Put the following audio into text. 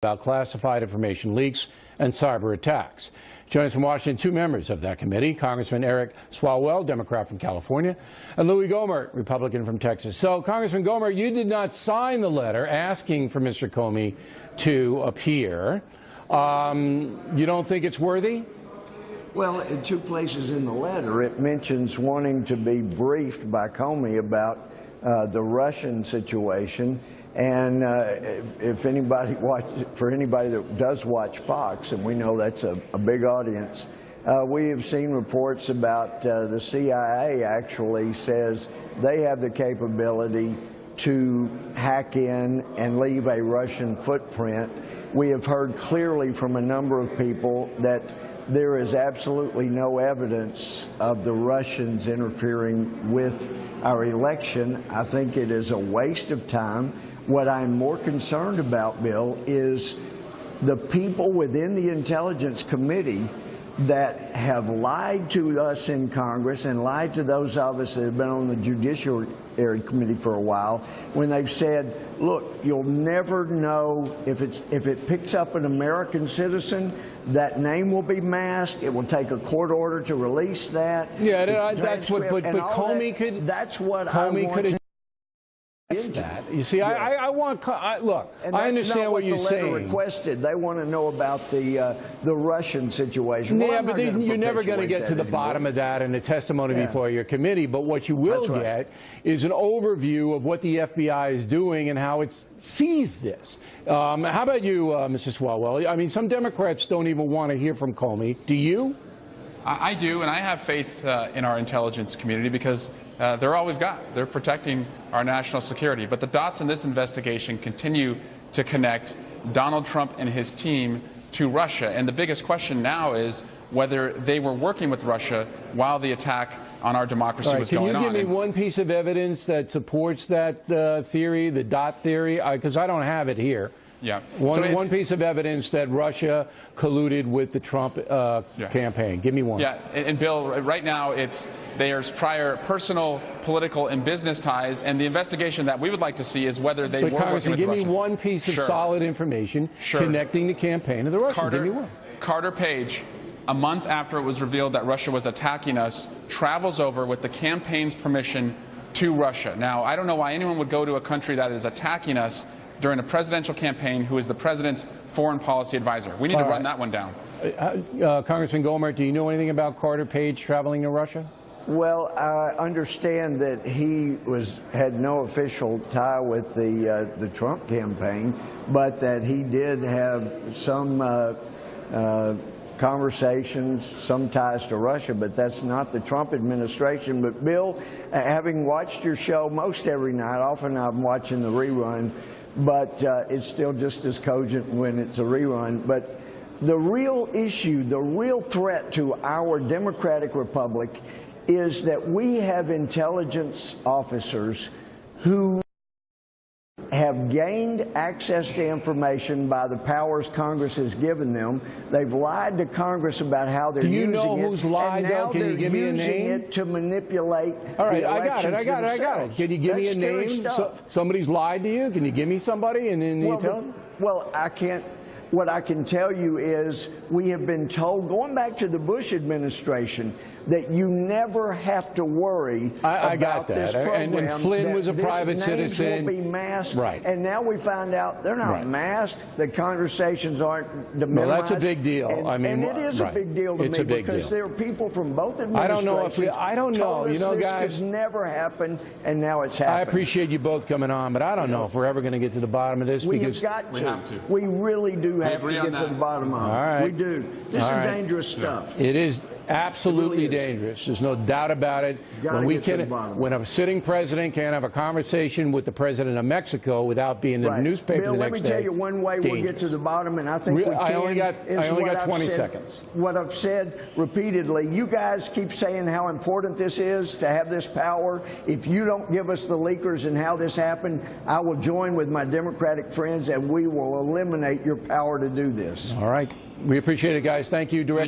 about classified information leaks and cyber attacks. Joining us from Washington, two members of that committee, Congressman Swalwell, Democrat from California, and Louie Gohmert, Republican from Texas. So, Congressman Gohmert, you did not sign the letter asking for Mr. Comey to appear. You don't think it's worthy? Well, in two places in the letter, it mentions wanting to be briefed by Comey about the Russian situation. And if anybody for anybody that does watch Fox, and we know that's a big audience, we have seen reports about the CIA actually says they have the capability to hack in and leave a Russian footprint. We have heard clearly from a number of people that there is absolutely no evidence of the Russians interfering with our election. I think it is a waste of time. What I'm more concerned about, Bill, is the people within the Intelligence Committee that have lied to us in Congress and lied to those of us that have been on the Judiciary Committee for a while, when they've said, look, you'll never know if it picks up an American citizen, that name will be masked. It will take a court order to release that. Yeah, that's what. But Comey could. That's what Comey could have. That. You see, yeah. I want look. I understand what you're saying. Requested. They want to know about the Russian situation. Well, yeah, but you're never going to get to the bottom of that in the testimony before your committee. But what you will get is an overview of what the FBI is doing and how it sees this. How about you, Mr. Swalwell? I mean, some Democrats don't even want to hear from Comey. Do you? I do, and I have faith in our intelligence community because they're all we've got. They're protecting our national security. But the dots in this investigation continue to connect Donald Trump and his team to Russia. And the biggest question now is whether they were working with Russia while the attack on our democracy was going on. Can you give me one piece of evidence that supports that theory, the dot theory? Because I don't have it here. Yeah. One piece of evidence that Russia colluded with the Trump campaign. Give me one. Yeah, and Bill, right now there's prior personal, political, and business ties, and the investigation that we would like to see is whether they were working with the Russians. Give me one piece of solid information connecting the campaign to the Russians. Give me one. Carter Page, a month after it was revealed that Russia was attacking us, travels over with the campaign's permission to Russia. Now, I don't know why anyone would go to a country that is attacking us during a presidential campaign who is the president's foreign policy advisor. We need to run that one down. Congressman Gohmert, do you know anything about Carter Page traveling to Russia? Well, I understand that he had no official tie with the Trump campaign, but that he did have some conversations, some ties to Russia, but that's not the Trump administration. But Bill, having watched your show most every night, often I'm watching the rerun, but it's still just as cogent when it's a rerun. But the real issue, the real threat to our democratic republic is that we have intelligence officers who have gained access to information by the powers Congress has given them. They've lied to Congress about how they're using it. Do you know who's lied, though? Can you give me a name? They're using it to manipulate the elections. I got it. Can you give me a name? Somebody's lied to you? Can you give me somebody? And then you tell them? Well, I can't. What I can tell you is we have been told, going back to the Bush administration, that you never have to worry about this program. And Flynn was a private citizen. Names will be masked. Right. And now we find out they're not masked. The conversations aren't minimized. Well, that's a big deal. And it is a big deal to me because there are people from both administrations. I don't know. You know, guys, this could never happen, and now it's happening. I appreciate you both coming on, but I don't know if we're ever going to get to the bottom of this. We have got to. We have to. We really do have to get to the bottom of it. All right. We do. This is dangerous stuff. It is absolutely dangerous. There's no doubt about it. When a sitting president can't have a conversation with the president of Mexico without being in the newspaper Bill, the next day. let me tell you one way we'll get to the bottom, and I think we can. I only got 20 seconds. What I've said repeatedly, you guys keep saying how important this is to have this power. If you don't give us the leakers and how this happened, I will join with my Democratic friends, and we will eliminate your power to do this. All right. We appreciate it, guys. Thank you, Director.